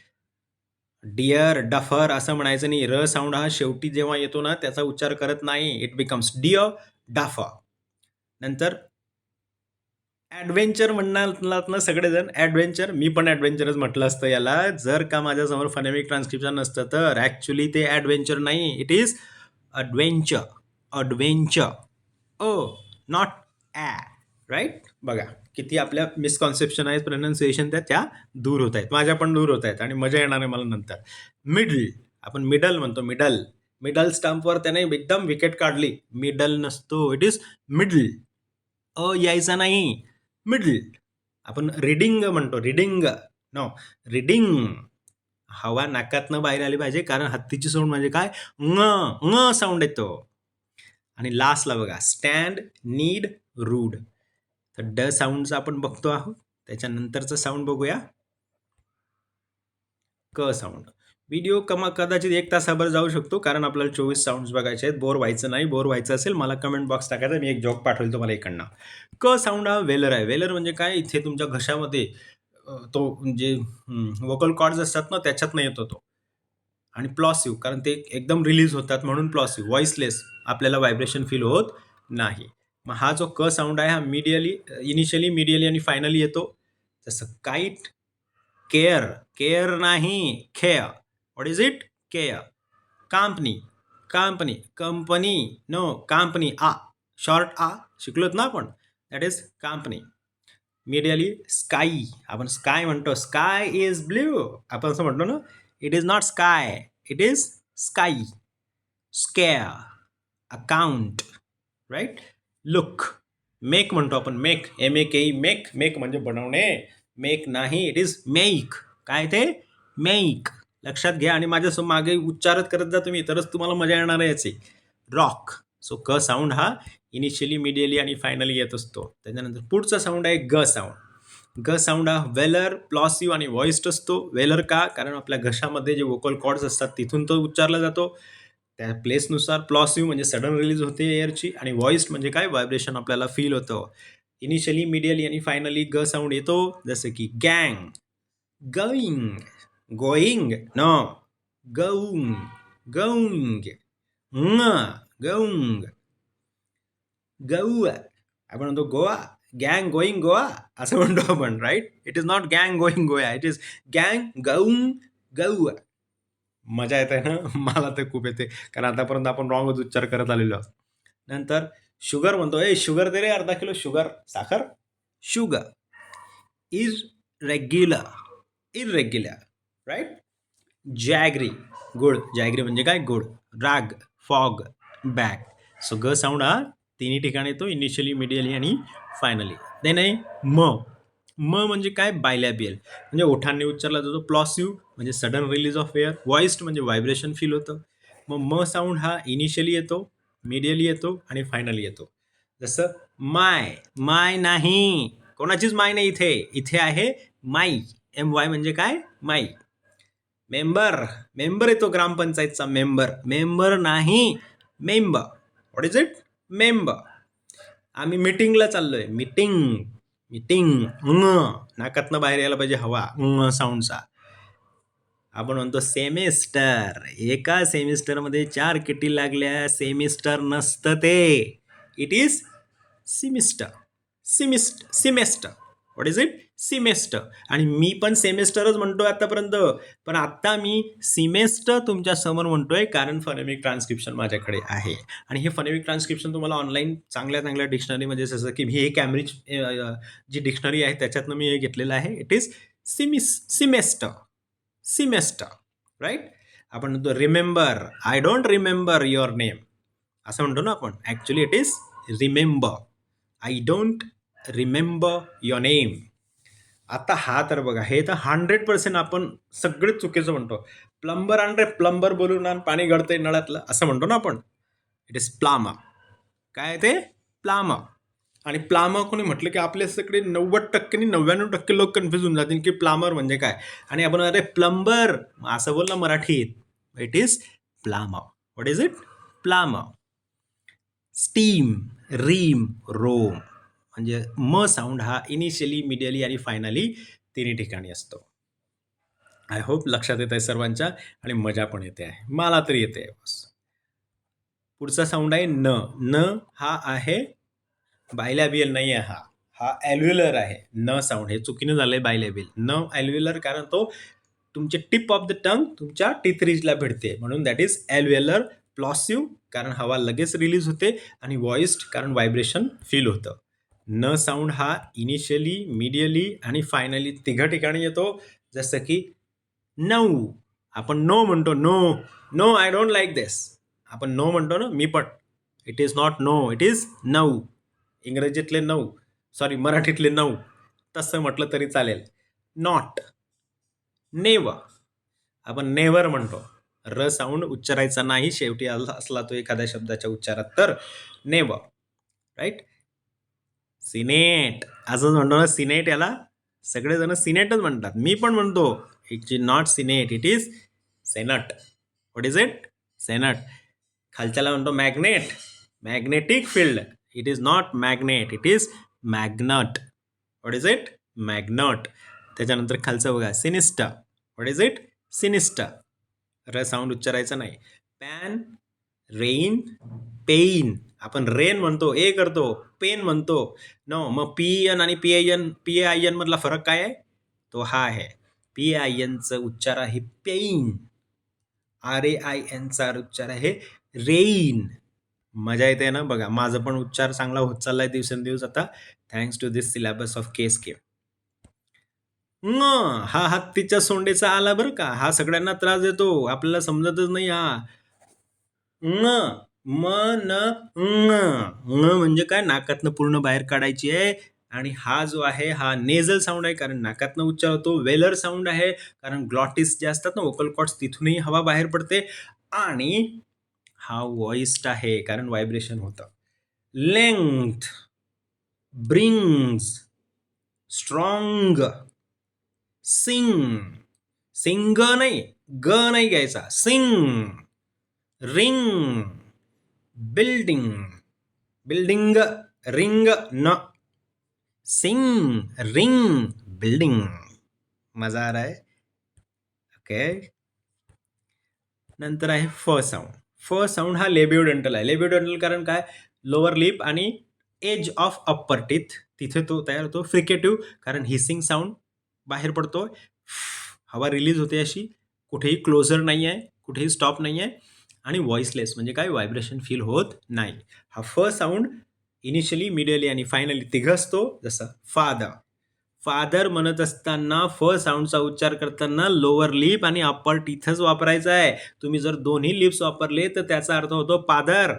Dear, duffer असं म्हणायचं नाही. र साऊंड हा शेवटी जेव्हा येतो ना, त्याचा उच्चार करत नाही. It becomes dear, duffer. नंतर ॲडव्हेंचर म्हणणार ना सगळेजण. ॲडव्हेंचर, मी पण ॲडव्हेंचरच म्हटलं असतं याला, जर का माझ्यासमोर फनेमिक ट्रान्स्क्रिप्शन नसतं तर. ॲक्च्युली ते ॲडव्हेंचर नाही, इट इज अडव्हेंचर. अडव्हेंचर. ओ, नॉट ॲ. राईट. बघा, किती आपल्या मिसकॉन्सेप्शन आहेत प्रोनाऊन्सिएशन, त्या दूर होत आहेत, माझ्या पण दूर होत आहेत, आणि मजा येणार आहे मला नंतर. मिडल, आपण मिडल म्हणतो, मिडल. मिडल स्टंपवर त्याने एकदम विकेट काढली. मिडल नसतो, इट इज मिडल. अ यायचा नाही, मिडल. आपण रिडिंग म्हणतो, रिडिंग. No, reading. हवा नाकातनं बाहेर आली पाहिजे, कारण हत्तीची साऊंड म्हणजे काय? ng साऊंड येतो. आणि लास्टला बघा, स्टँड, नीड, रूड. तर ड साऊंडचा आपण बघतो आहोत. त्याच्यानंतरचं साऊंड बघूया, क साऊंड. व्हिडिओ कदाचित 1 तासाभर जाऊ शकतो, कारण आपल्याला 24 साऊंड्स बघायचे आहेत. बोर व्हायचं नाही. बोर व्हायचं असेल मला कमेंट बॉक्स टाकायचा, मी एक जॉक पाठवेल तुम्हाला इकडनं. क साऊंड हा वेलर आहे. वेलर म्हणजे काय? इथे तुमच्या घशामध्ये तो म्हणजे वोकल कॉर्ड्स असतात ना, त्याच्यातनं येतो तो. आणि प्लॉसिव्ह कारण ते एकदम रिलीज होतात, म्हणून प्लॉसिव्ह. व्हॉइसलेस, आपल्याला व्हायब्रेशन फील होत नाही. मग हा जो क साऊंड आहे हा मिडियली, इनिशियली, मिडियली आणि फायनली येतो. जसं काईट, केअर. केअर नाही, care. What is it? Care. Company, company, company. No, company. आ, शॉर्ट आ शिकलोत ना आपण, that is company. Medially sky, आपण स्काय म्हणतो. स्काय इज ब्ल्यू, आपण असं म्हणतो ना. It is not sky, it is sky. Scare, account. Right. Look, make म्हणतो आपण, मेक, MAKE, मेक. मेक म्हणजे बनवणे, मेक नाही, इट इज मेक. काय ते? मेक. लक्षात घ्या आणि माझ्या मागे उच्चारत करत जा तुम्ही, तरच तुम्हाला मजा येणार आहे याची. रॉक. सो क साऊंड हा इनिशियली, मिडियली आणि फायनली येत असतो. त्याच्यानंतर पुढचा साऊंड आहे ग साऊंड. ग साऊंड हा वेलर, प्लॉसिव्ह आणि व्हॉइस्ड असतो. वेलर का? कारण आपल्या घशामध्ये जे वोकल कॉर्ड्स असतात तिथून तो उच्चारला जातो. त्या प्लेसनुसार. प्लॉसिव्ह म्हणजे सडन रिलीज होते एअरची, आणि व्हॉइस्ड म्हणजे काय, व्हायब्रेशन आपल्याला फील होतं. इनिशियली, मिडियली आणि फायनली ग साऊंड येतो. जसं की गँग, गोईंग, गोईंग, नो, गौंग, गौंग, गौंग, गौ. आपण म्हणतो गोवा, गँग गोईंग गोवा असं म्हणतो आपण, राईट? इट इज नॉट गँग गोईंग गोवा, इट इज गँग गौंग गौ. मजा येते ना? मला तर खूप येते, कारण आतापर्यंत आपण रॉंगच उच्चार करत आलेलो आहोत. नंतर शुगर म्हणतो, ए शुगर दे रे, अर्धा किलो शुगर, साखर. Sugar. Is regular, irregular, right? Jaggery, गुड. जॅगरी म्हणजे काय, गुड. Rag, fog, bag. सो ग साऊंड हा तिन्ही ठिकाणी येतो, इनिशियली, मिडियली आणि फायनली. ते नाही म. म म्हणजे काय, बायलॅबियल म्हणजे ओठांनी उच्चारला जातो. प्लॉसिव्ह म्हणजे सडन रिलीज ऑफ एअर. व्हॉइस्ड म्हणजे व्हायब्रेशन फील होतं. मग म साऊंड हा इनिशियली येतो, मिडियली येतो आणि फायनली येतो. जसं माय. माय नाही, कोणाचीच माय नाही इथे. इथे आहे माई. MY म्हणजे काय, माई. मेंबर. मेंबर येतो ग्रामपंचायतचा, मेंबर. मेंबर नाही, member. What is it, member. आम्ही मीटिंगला चाललोय, मीटिंग. मीटिंग. नाकातनं बाहेर यायला पाहिजे हवा, साऊंडचा. आपण म्हणतो सेमिस्टर. एका सेमिस्टरमध्ये 4 किटी लागल्या. सेमिस्टर नसतं ते, it is semester. Semester. What is it, semester. आणि मी पण सेमेस्टरच म्हणतोय आतापर्यंत, पण आता मी सिमेस्टर तुमच्या समोर म्हणतोय, कारण फनेमिक ट्रान्स्क्रिप्शन माझ्याकडे आहे. आणि हे फनेमिक ट्रान्स्क्रिप्शन तुम्हाला ऑनलाईन चांगल्या चांगल्या डिक्शनरीमध्ये, जसं की ही कॅम्ब्रिज जी डिक्शनरी आहे त्याच्यातनं मी हे घेतलेलं आहे. It is semester. Semester, right? आपण म्हणतो remember. I don't remember your name असं म्हणतो ना आपण. Actually it is remember. I don't remember your name. आता हा तर बघा, हे तर 100% आपण सगळेच चुकीचं म्हणतो. प्लंबर आण रे, प्लंबर बोलून आण, पाणी गळतंय नळातलं असं म्हणतो ना आपण. It is plumber. काय ते, प्लामा. आणि प्लामा कोणी म्हटलं की आपल्या सगळे 90% आणि 99% लोक कन्फ्युज होऊन जातील की प्लामर म्हणजे काय. आणि आपण अरे प्लंबर असं बोलला मराठीत. It is plumber. What is it, plumber. Steam, ream, roam. म्हणजे म साऊंड हा इनिशियली, मिडियली आणि फायनली तिन्ही ठिकाणी असतो. आय होप लक्षात येत आहे सर्वांच्या, आणि मजा पण येते आहे, मला तरी येते. बस. पुढचा साऊंड आहे न. न हा आहे बायलॅबियल नाही आहे, हा ॲल्व्ह्युलर आहे. न साऊंड हे चुकीनं झालंय, बायलॅबियल. न ॲल्व्ह्युलर, कारण तो तुमचे टिप ऑफ द टंग तुमच्या टीथ रिजला भेटते, म्हणून दॅट इज ॲल्व्ह्युलर. प्लॉसिव्ह कारण हवा लगेच रिलीज होते, आणि व्हॉइस्ड कारण व्हायब्रेशन फील होतं. न साऊंड हा इनिशियली, मिडियली आणि फायनली तिघा ठिकाणी येतो. जसं की नऊ. आपण नो म्हणतो, no. No, I don't like this. आपण नो म्हणतो ना, मी पण. It is not no, it is no. इंग्रजीतले 9, सॉरी मराठीतले 9 तसं म्हटलं तरी चालेल. नॉट. नेवर. आपण नेव्हर म्हणतो. र साऊंड उच्चारायचा नाही शेवटी असला तो एखाद्या शब्दाच्या उच्चारात, तर नेव्हर, राईट? सिनेट असंच म्हणतो ना, सिनेट. याला सगळेजण सिनेटच म्हणतात, मी पण म्हणतो. It is not senate, it is senate. What is it, senate. खालच्याला म्हणतो magnet, magnetic field. It is not magnet, it is magnet. What is it, magnet. त्याच्यानंतर खालचं बघा, sinister. What is it, sinister. र साऊंड उच्चारायचा नाही. Pan, rain, pen. आपण rain म्हणतो, ए करतो, पेन म्हणतो. नो, मग PN आणि PIN मधला फरक काय आहे, तो हा आहे. PINचं उच्चार आहे पेन. RAIN चा उच्चार आहे रेन. मजा येते ना? बघा, माझं पण उच्चार चांगला होत चाललाय दिवसेंदिवस आता, thanks to this syllabus of केस के. हा हत्तीच्या सोंडेचा आला बरं का, हा सगळ्यांना त्रास देतो, आपल्याला समजतच नाही. हा म न म्हणजे काय, नाकातनं पूर्ण बाहेर काढायची आहे, आणि हा जो आहे हा नेझल साऊंड आहे कारण नाकातनं उच्चार होतो. वेलर साऊंड आहे कारण ग्लॉटिस जे असतात ना वोकल कॉर्ड्स तिथूनही हवा बाहेर पडते. आणि हा व्हॉइस्ड आहे कारण व्हायब्रेशन होतं. Length, brings, strong, sing, sing नाही, ग नाही घ्यायचा, sing, ring, building, building, ring न, सिंग, रिंग, बिल्डिंग. मजा आ रहा है? ओके. नंतर आहे फ साऊंड. फ साऊंड हा लेबिओडेंटल आहे. लेबिओडेंटल कारण काय, लोअर लिप आणि एज ऑफ अप्पर टीथ तिथे तो तयार होतो. फ्रिकेटिव्ह कारण हिसिंग साऊंड बाहेर पडतो, हवा रिलीज होते अशी, कुठेही क्लोजर नाही आहे, कुठेही स्टॉप नाही आहे. आणि व्हॉइसलेस म्हणजे काय, व्हायब्रेशन फील होत नाही. हा फ साऊंड इनिशियली, मिडियली आणि फायनली तिघ असतो. जसं फादर, फादर म्हणत असताना फ साऊंडचा उच्चार करताना लोअर लिप आणि अप्पर टीथच वापरायचा आहे. तुम्ही जर दोन्ही लिप्स वापरले तर त्याचा अर्थ होतो पादर.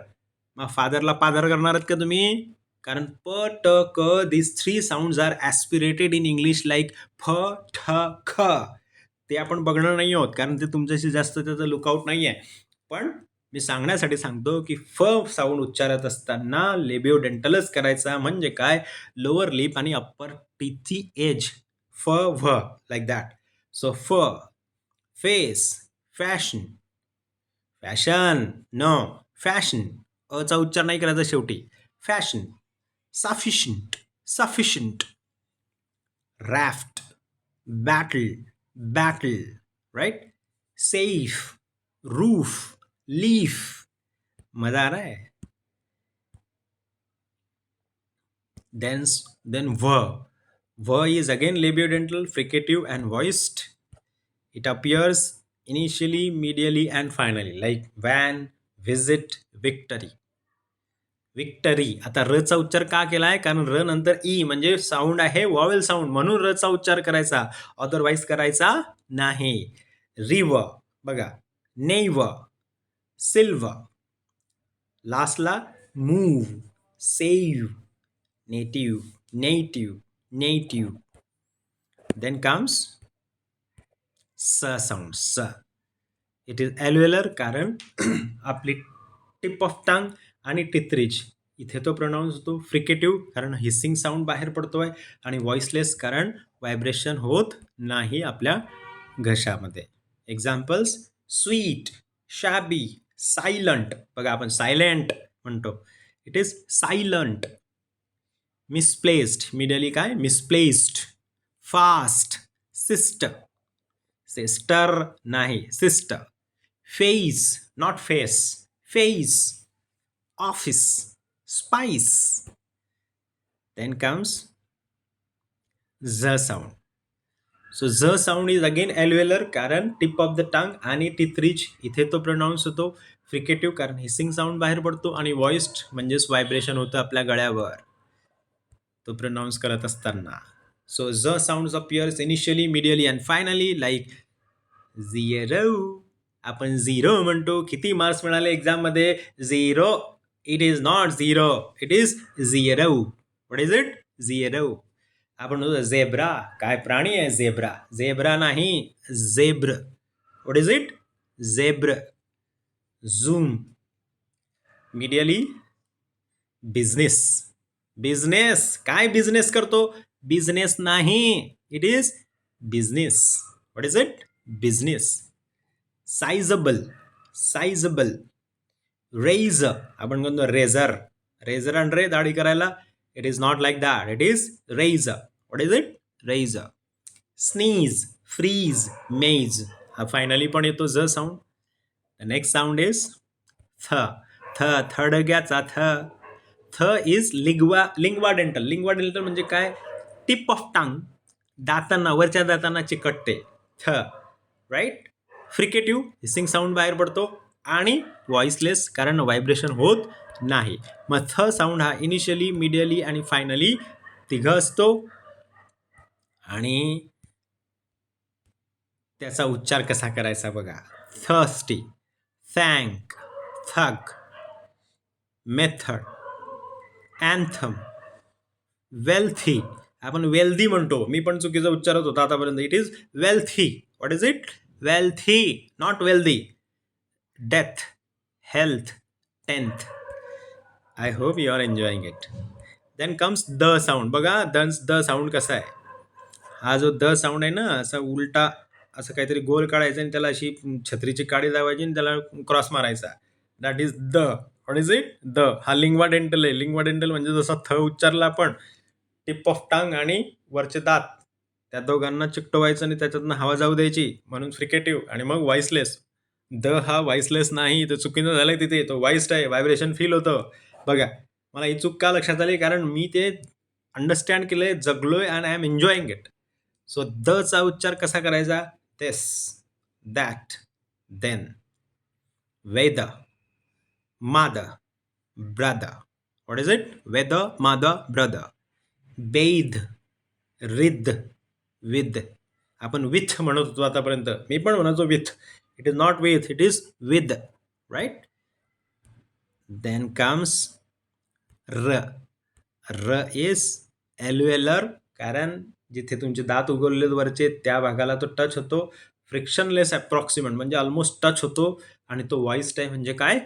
मग फादरला पादर करणार आहात का तुम्ही? कारण प ट क this 3 sounds are aspirated in English like फ ठ ख. ते आपण बघणार नाही आहोत कारण ते तुमच्याशी जास्त त्याचं लुकआउट नाही आहे. पण मी सांगण्यासाठी सांगतो की फ साऊंड उच्चारत असताना लेबिओडेंटलच करायचा. म्हणजे काय, लोअर लिप आणि अप्पर टीथची एज, फ व्ह लाईक दॅट. सो फ, फेस, फॅशन, फॅशन न, फॅशन, अचा उच्चार नाही करायचा शेवटी. Fashion, sufficient, sufficient, रॅफ्ट, battle, battle, right, safe, roof, leaf. मजा आ रहा है? Then V is again labiodental, fricative and voiced. It appears initially, medially and finally like van, visit, victory. Victory. आता र चा उच्चार का केलाय, कारण र नंतर ई म्हणजे साऊंड आहे वॉवेल साऊंड, म्हणून र चा उच्चार करायचा, अदरवाईज करायचा नाही. रिव बघा, नेव, सिल्व, लास्टला move, save, native, native, native. Then comes स साऊंड, स. इट इज ॲल्व्हेलर कारण आपली टिप ऑफ टंग आणि टिथरिज इथे तो प्रोनाऊन्स होतो. फ्रिकेटिव्ह कारण हिसिंग साऊंड बाहेर पडतोय. आणि व्हॉइसलेस कारण व्हायब्रेशन होत नाही आपल्या घशामध्ये. Examples, sweet, shabby, silent. बघा आपण सायलेंट म्हणतो, it is silent. Misplaced, medially काय, मिसप्लेस्ड. फास्ट, सिस्टर, सिस्टर नाही, sister. Face, not face, face. Office, spice. Then comes Z sound. So Z sound is again alveolar कारण tip of the टंग आणि teeth rich इथे तो pronouns होतो. फ्रिकेटिव्ह कारण hissing sound बाहेर पडतो. आणि व्हॉइस्ड म्हणजेच व्हायब्रेशन होतं आपल्या गळ्यावर तो प्रोनाऊन्स करत असताना. So Z sounds appears initially, medially and finally like zero. आपण झिरो म्हणतो. किती मार्क्स मिळाले एक्झाम मध्ये? Zero. It is not zero, it is zero. What is it? Zero. आपण म्हणतो झेब्रा. काय प्राणी आहे झेब्रा? झेब्रा नाही, zebra. What is it? Zebra. Zoom. Medially business. Business काय बिझनेस करतो? बिझनेस नाही, it is business. What is it? Business. Sizable, sizable. Razor आपण म्हणतो रेझर. रेझर आणि रे दाढी करायला, it is not like that, it is razor. What is it? Razor. Sneeze, freeze, maze. हा फायनली पण येतो ज sound. The next sound is थ. थ, थडग्याचा थ. थ is lingua dental. Lingua dental म्हणजे काय? टिप ऑफ टंग दातांना, वरच्या दातांना चिकटते. थ, राईट. फ्रिकेटिव्ह हिसिंग साऊंड बाहेर पडतो. आणि व्हॉइसलेस कारण व्हायब्रेशन होत नाही. मग थ साऊंड हा इनिशियली, मिडियली आणि फायनली तिघ असतो. आणि त्याचा उच्चार कसा करायचा बघा. Thirsty, thank, thug, method, anthem, wealthy. आपण वेल्दी म्हणतो, मी पण चुकीचा उच्चारत होता आतापर्यंत. It is wealthy. What is it? Wealthy, not wealthy. Death, health, tenth. I hope you are enjoying it. Then comes द साऊंड. बघा द साऊंड कसा आहे. हा जो द साऊंड आहे ना, असा उलटा असं काहीतरी गोल काढायचं आणि त्याला अशी छत्रीची काडी लावायची आणि त्याला क्रॉस मारायचा. That is the. What is it? The. हा लिंग्वा डेंटल आहे. लिंग्वा डेंटल म्हणजे जसा थ उच्चारला आपण, टिप ऑफ टंग आणि वरचे दात, त्या दोघांना चिकटवायचं आणि त्याच्यातनं हवा जाऊ द्यायची, म्हणून फ्रिकेटिव्ह. आणि मग व्हॉइसलेस. द हा व्हॉइसलेस नाही, तो चुकीनं झालाय तिथे, तो व्हॉइस्ड आहे, व्हायब्रेशन फील होतं. बघा, मला ही चूक का लक्षात आली, कारण मी ते अंडरस्टँड केलंय, जगलोय, and I am enjoying it. So the चा उच्चार कसा करायचा? this, that, then, whether, mother, brother. What is it? Whether, mother, brother. bathe, rid, with. आपण विथ म्हणत होतो आतापर्यंत, मी पण म्हणायचो with. It is not with, it is with. Right. Then comes र. र इज एल्युएलर, कारण जिथे तुमचे दात उगवलेले वरचे त्या भागाला तो टच होतो. फ्रिक्शनलेस अप्रॉक्सिमेट म्हणजे ऑलमोस्ट टच होतो. आणि तो व्हॉइस टाईम म्हणजे काय,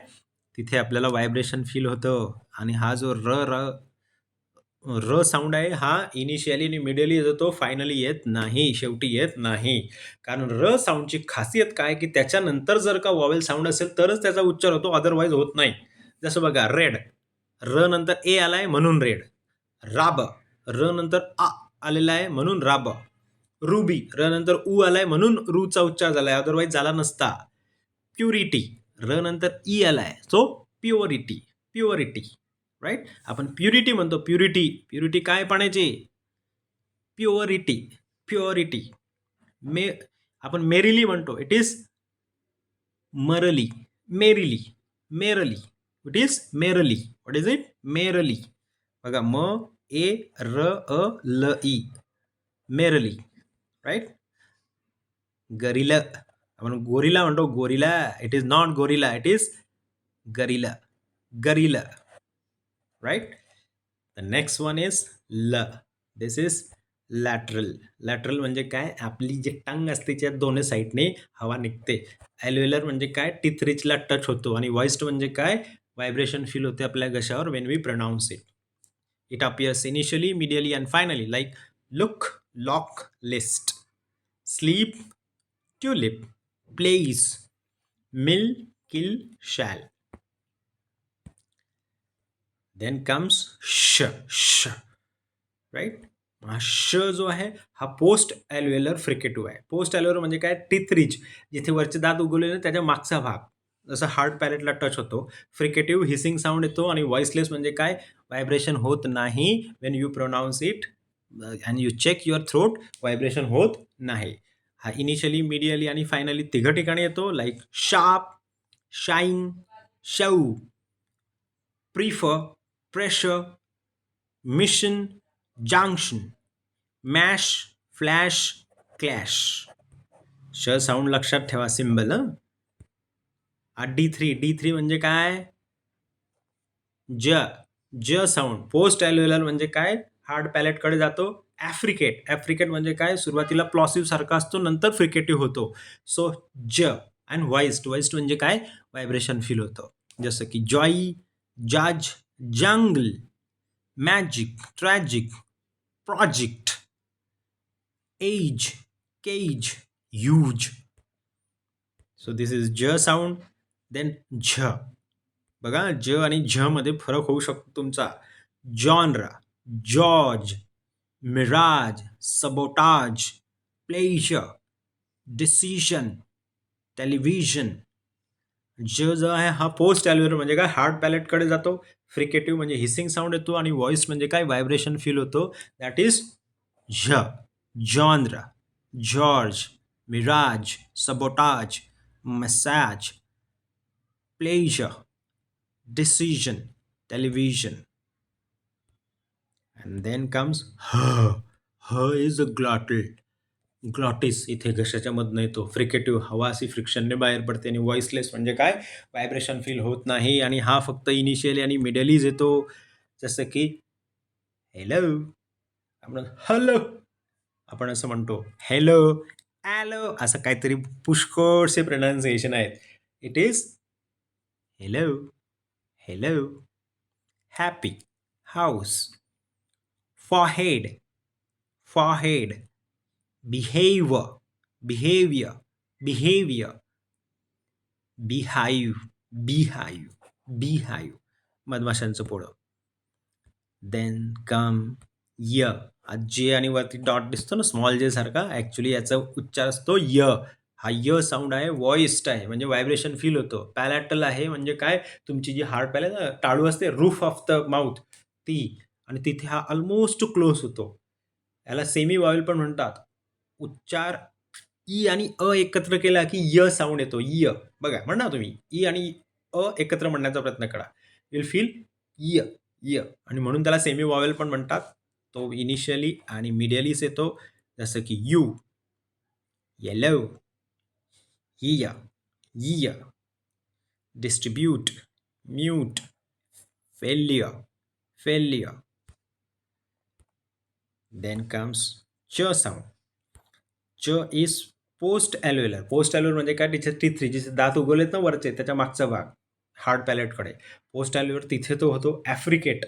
तिथे आपल्याला व्हायब्रेशन फील होतं. आणि हा जो र साऊंड आहे, हा इनिशियली आणि मिडियली येतो, फायनली येत नाही, शेवटी येत नाही. कारण र साऊंडची खासियत काय, की त्याच्यानंतर जर का वॉवेल साऊंड असेल तरच त्याचा उच्चार होतो, अदरवाईज होत नाही. जसं बघा, रेड, र नंतर ए आलाय म्हणून रेड. राब, र नंतर आ आलेला आहे म्हणून राब. रुबी, र नंतर उ आलाय म्हणून रूचा उच्चार झालाय, अदरवाईज झाला नसता. प्युरिटी, र नंतर ई आलाय, सो प्युअरिटी. प्युअरिटी. राईट. आपण प्युरिटी म्हणतो, प्युरिटी. प्युरिटी काय पाण्याची? प्युअरिटी. प्युअरिटी. आपण मेरिली म्हणतो, इट इज मरली. Merrily. Merely. It is merely. What is it? Merely. बघा, म ए र अ ल ई, मेरली. राईट. गरिला, आपण गोरिला म्हणतो, gorilla. It is not gorilla, it is gorilla. Gorilla. Right. The next one is ल. This is lateral. लॅटरल म्हणजे काय, आपली जी टंग असते त्या दोन्ही साईडने हवा निघते. ॲल्युएलर म्हणजे काय, टीथ रिचला टच होतो. आणि व्हॉइस्ड म्हणजे काय, व्हायब्रेशन फील होते आपल्या घशावर when we pronounce it. It appears initially, medially and finally, like look, lock, list. Sleep, tulip, please, mill, kill, shall. Then comes sh, sh, right? हा श जो आहे, हा पोस्ट ॲल्युएलर फ्रिकेटिव्ह आहे. पोस्ट ॲल्युएलर म्हणजे काय, टीथ रिच, जिथे वरचे दात उगवलेले त्याच्या मागचा भाग, जसं हार्ड पॅलेटला टच होतो. फ्रिकेटिव्ह हिसिंग साऊंड येतो. आणि व्हॉइसलेस म्हणजे काय, व्हायब्रेशन होत नाही when you pronounce it and you check your throat, vibration होत नाही. हा इनिशियली, मिडियली आणि फायनली तिघं ठिकाणी येतो. लाईक शार्प, शाईन, शौ, prefer, pressure, mission, junction, mash, flash, clash. श साऊंड लक्षात ठेवा, सिम्बल. D3. D3 म्हणजे काय, ज. ज साऊंड. पोस्ट ॲल्युएलर म्हणजे काय, हार्ड पॅलेटकडे जातो. ॲफ्रिकेट. ॲफ्रिकेट म्हणजे काय, सुरुवातीला प्लॉसिव्ह सारखा असतो, नंतर फ्रिकेटिव्ह होतो. सो ज. अँड व्हॉइस्ड. व्हॉइस्ड म्हणजे काय, व्हायब्रेशन फील होतं. जसं की जॉई, जज, jungle, magic, tragic, project, age, cage, huge. So this is ज साऊंड. देन झ. बघा, ज आणि झ मध्ये फरक होऊ शकतो तुमचा. Genre, George, mirage, sabotage, pleasure, decision, television. जो आहे हा पोस्ट ॲल्युएलर म्हणजे काय, हार्ड पॅलेटकडे जातो. फ्रिकेटिव्ह म्हणजे हिसिंग साऊंड येतो. आणि व्हॉइस म्हणजे काय, व्हायब्रेशन फील होतो. दॅट इज झ. Genre, George, mirage, sabotage, massage, pleasure, decision, television. And then comes ह. ह is a glottal. ग्लॉटिस, इथे घशाच्या मधनं येतो. फ्रिकेटिव्ह, हवा अशी फ्रिक्शनने बाहेर पडते. आणि व्हॉइसलेस म्हणजे काय, व्हायब्रेशन फील होत नाही. आणि हा फक्त इनिशियली आणि मिडलीज येतो. जसं की हेलो. आपण हॅलो, आपण असं म्हणतो हॅलो, ॲलो, असं काहीतरी पुष्कळसे प्रोनाऊन्सिएशन आहेत. It is hello, hello, happy, house, forehead, forehead, behave, behaviour, behaviour, beehive, beehive, beehive, मधमाशांचं पोळं. देन कम य. जे आणि वरती डॉट दिसतो ना स्मॉल जे सारखा, ऍक्च्युली याचा उच्चार असतो य. हा य साऊंड आहे, व्हॉइस्ड आहे, म्हणजे व्हायब्रेशन फील होतो. पॅलॅटल आहे म्हणजे काय, तुमची जी हार्ट पॅलेट टाळू असते, रूफ ऑफ द माउथ, ती, आणि तिथे हा ऑलमोस्ट क्लोज होतो. याला सेमी वॉवेल पण म्हणतात. उच्चार ई आणि अ एकत्र केला की य साऊंड येतो. य, बघा म्हणा तुम्ही ई आणि अ एकत्र म्हणण्याचा प्रयत्न करा, विल फील य, य. आणि म्हणून त्याला सेमी वॉवेल पण म्हणतात. तो इनिशियली आणि मिडियलीच येतो, जसं की यू, येलो, हिय, यिय, distribute, mute, failure, failure. Then comes च साऊंड. च is post alveolar. Post alveolar म्हणजे काय, तिथे टी3 जिथे दात उगवलेत ना वरचे, त्याच्या मागचा भाग हार्ड पॅलेटकडे. पोस्ट ॲल्व्हेलर तिथे तो होतो. ॲफ्रिकेट.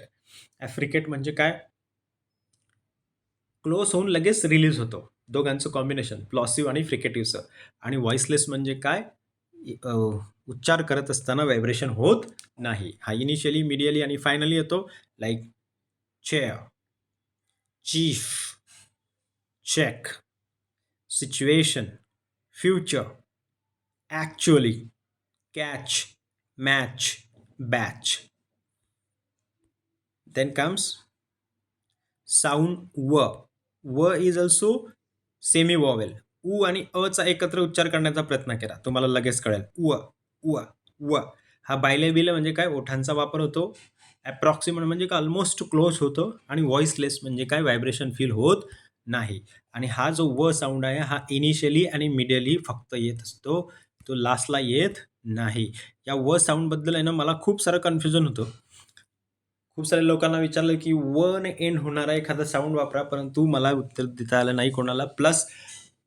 ॲफ्रिकेट म्हणजे काय, क्लोज होऊन लगेच रिलीज होतो. दोघांचं कॉम्बिनेशन प्लॉसिव्ह आणि फ्रिकेटिव्हचं. आणि व्हॉइसलेस म्हणजे काय, अ, उच्चार करत असताना व्हायब्रेशन होत नाही. हा इनिशियली, मिडियली आणि फायनली येतो. Like chair, chief, check, situation, future, actually, catch, match, batch. Then comes sound w. W is also semi vowel. उ आणि अ चा एकत्र उच्चार करण्याचा प्रयत्न केला, तुम्हाला लगेच कळेल. उ, उ, व. हा बायलेबिल म्हणजे काय, ओठांचा वापर होतो. अप्रॉक्सिमेट म्हणजे काय, ऑलमोस्ट क्लोज होतो. आणि व्हॉइसलेस म्हणजे काय, व्हायब्रेशन फील होत नाही. आणि हा जो व साऊंड आहे, हा इनिशियली आणि मिडियली फक्त येत असतो, तो लास्टला येत नाही. या व साऊंडबद्दल आहे ना, मला खूप सारं कन्फ्युजन होतं. खूप साऱ्या लोकांना विचारलं की व ने एंड होणारा एखादा साऊंड वापरा, परंतु मला उत्तर देता आलं नाही कोणाला. प्लस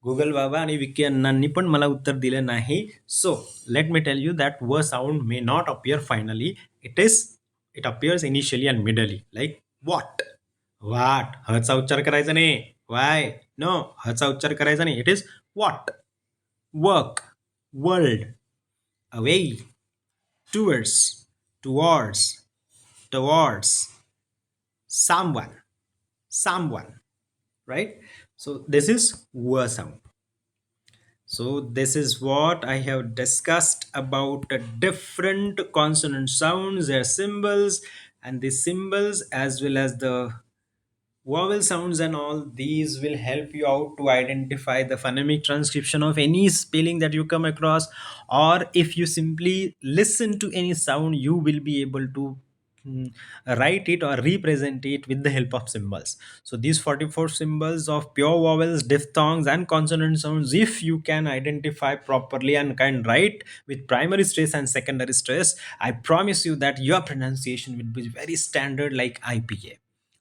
गुगल बाबा आणि विकी अण्णांनी पण मला उत्तर दिलं नाही. So let me tell you that व sound may not appear finally. It appears initially and medially. Like what, वाट. हचा उच्चार करायचा नाही. वाय, नो, हचा उच्चार करायचा नाही. It is what. Work, world, away, towards, towards, towards, someone, someone, right? So this is w sound. So this is what I have discussed about the different consonant sounds, their symbols, and the symbols as well as the vowel sounds and all. These will help you out to identify the phonemic transcription of any spelling that you come across, or if you simply listen to any sound, you will be able to mm, write it or represent it with the help of symbols. So these 44 symbols of pure vowels, diphthongs and consonant sounds, if you can identify properly and can write with primary stress and secondary stress, I promise you that your pronunciation will be very standard like IPA,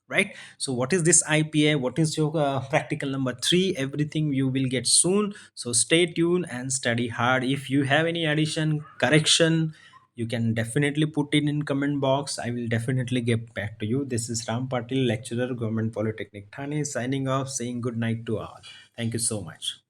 right? So what is this IPA, what is your practical number 3, everything you will get soon. So stay tuned and study hard. If you have any addition, correction, you can definitely put it in comment box. I will definitely get back to you. This is Ram Patil, lecturer, Government Polytechnic Thane, signing off, saying good night to all. Thank you so much.